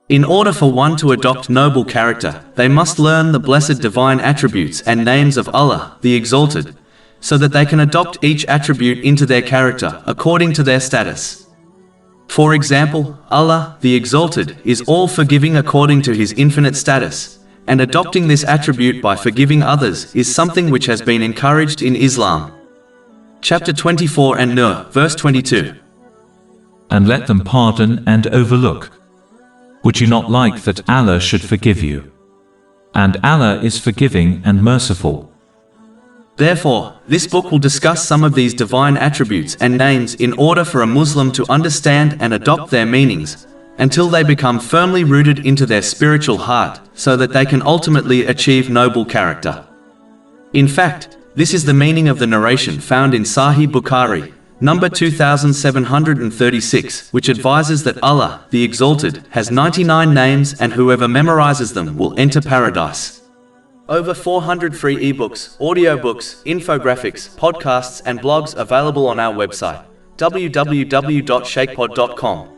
In order for one to adopt noble character, they must learn the blessed divine attributes and names of Allah, the Exalted, so that they can adopt each attribute into their character according to their status. For example, Allah, the Exalted, is all-forgiving according to His infinite status, and adopting this attribute by forgiving others is something which has been encouraged in Islam. Chapter 24 An-Nur, verse 22. And let them pardon and overlook. Would you not like that Allah should forgive you? And Allah is forgiving and merciful. Therefore, this book will discuss some of these divine attributes and names in order for a Muslim to understand and adopt their meanings, until they become firmly rooted into their spiritual heart, so that they can ultimately achieve noble character. In fact, this is the meaning of the narration found in Sahih Bukhari, number 2736, which advises that Allah, the Exalted, has 99 names and whoever memorizes them will enter paradise. Over 400 free ebooks, audiobooks, infographics, podcasts and blogs available on our website, www.shaykhpod.com.